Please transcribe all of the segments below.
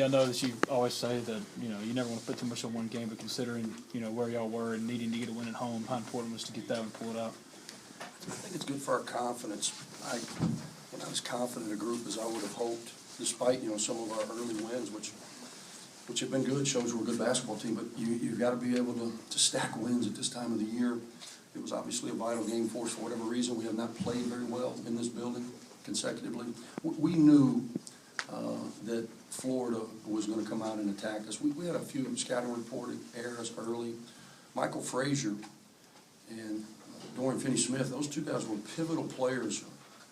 Andy, I know that you always say that, you never want to put too much on one game, but considering, where y'all were and needing to get a win at home, how important was to get that one pulled out? I think it's good for our confidence. We're not as confident a group as I would have hoped, despite, some of our early wins, which have been good, shows we're a good basketball team, but you've got to be able to stack wins at this time of the year. It was obviously a vital game for us for whatever reason. We have not played very well in this building consecutively. We knew that Florida was going to come out and attack us. We had a few scouting report errors early. Michael Frazier and Dorian Finney-Smith, those two guys were pivotal players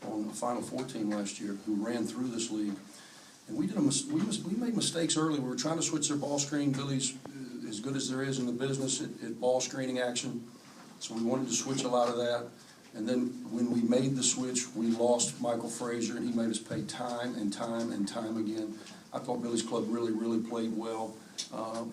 on the Final Four team last year who ran through this league. And we made mistakes early. We were trying to switch their ball screen. Billy's as good as there is in the business at ball screening action. So we wanted to switch a lot of that. And then when we made the switch, we lost Michael Frazier, and he made us pay time and time and time again. I thought Billy's club really, really played well,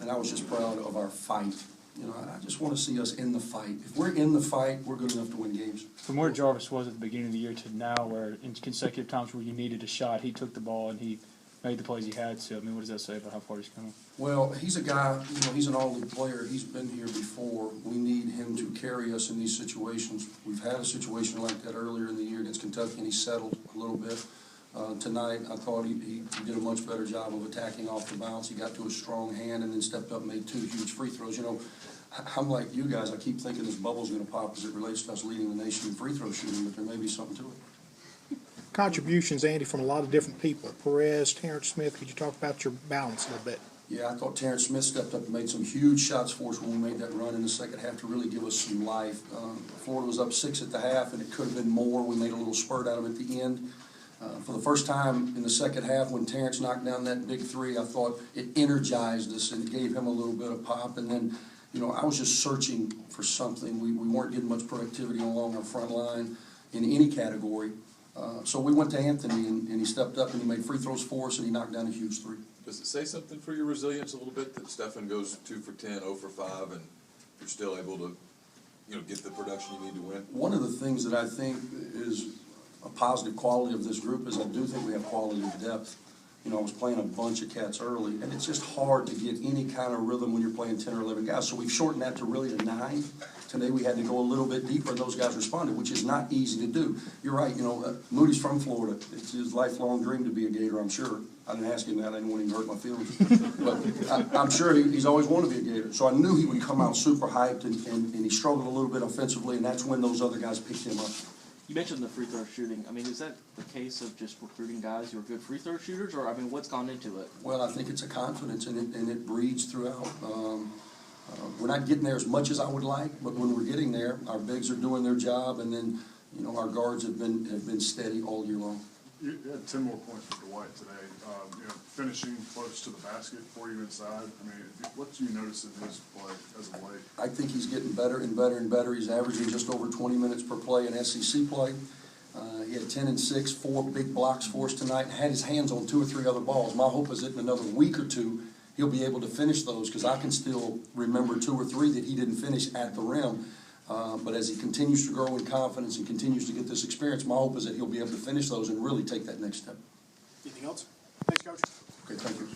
and I was just proud of our fight. I just want to see us in the fight. If we're in the fight, we're good enough to win games. From where Jarvis was at the beginning of the year to now, where in consecutive times where you needed a shot, he took the ball and he made the plays he had to. What does that say about how far he's coming? Well, he's a guy, he's an all-league player. He's been here before. We need him to carry us in these situations. We've had a situation like that earlier in the year against Kentucky, and he settled a little bit. Tonight, I thought he did a much better job of attacking off the bounce. He got to a strong hand and then stepped up and made 2 huge free throws. I'm like you guys. I keep thinking this bubble's going to pop as it relates to us leading the nation in free throw shooting, but there may be something to it. Contributions, Andy, from a lot of different people. Perez, Terrence Smith, could you talk about your balance a little bit? Yeah, I thought Terrence Smith stepped up and made some huge shots for us when we made that run in the second half to really give us some life. Florida was up 6 at the half, and it could have been more. We made a little spurt out of it at the end. For the first time in the second half, when Terrence knocked down that big three, I thought it energized us and gave him a little bit of pop. And then, I was just searching for something. We weren't getting much productivity along our front line in any category. So we went to Anthony, and he stepped up and he made free throws for us, and he knocked down a huge three. Does it say something for your resilience a little bit that Stephen goes 2 for 10, 0 for 5, and you're still able to, get the production you need to win? One of the things that I think is a positive quality of this group is I do think we have quality of depth. I was playing a bunch of cats early, and it's just hard to get any kind of rhythm when you're playing 10 or 11 guys. So we've shortened that to really a 9. Today we had to go a little bit deeper, and those guys responded, which is not easy to do. You're right, Moody's from Florida. It's his lifelong dream to be a Gator, I'm sure. I didn't ask him that. I didn't want him to hurt my feelings. But I'm sure he's always wanted to be a Gator. So I knew he would come out super hyped, and he struggled a little bit offensively, and that's when those other guys picked him up. You mentioned the free throw shooting. Is that the case of just recruiting guys who are good free throw shooters, or what's gone into it? Well, I think it's a confidence, and it breeds throughout. We're not getting there as much as I would like, but when we're getting there, our bigs are doing their job, and then our guards have been steady all year long. You had 10 more points for Dwight today. Finishing close to the basket for you inside. What do you notice in his play as of late? I think he's getting better and better and better. He's averaging just over 20 minutes per play in SEC play. He had 10 and 6, 4 big blocks for us tonight, and had his hands on 2 or 3 other balls. My hope is that in another week or two, he'll be able to finish those, because I can still remember 2 or 3 that he didn't finish at the rim. But as he continues to grow in confidence and continues to get this experience, my hope is that he'll be able to finish those and really take that next step. Anything else? Thanks, Coach. Okay, thank you.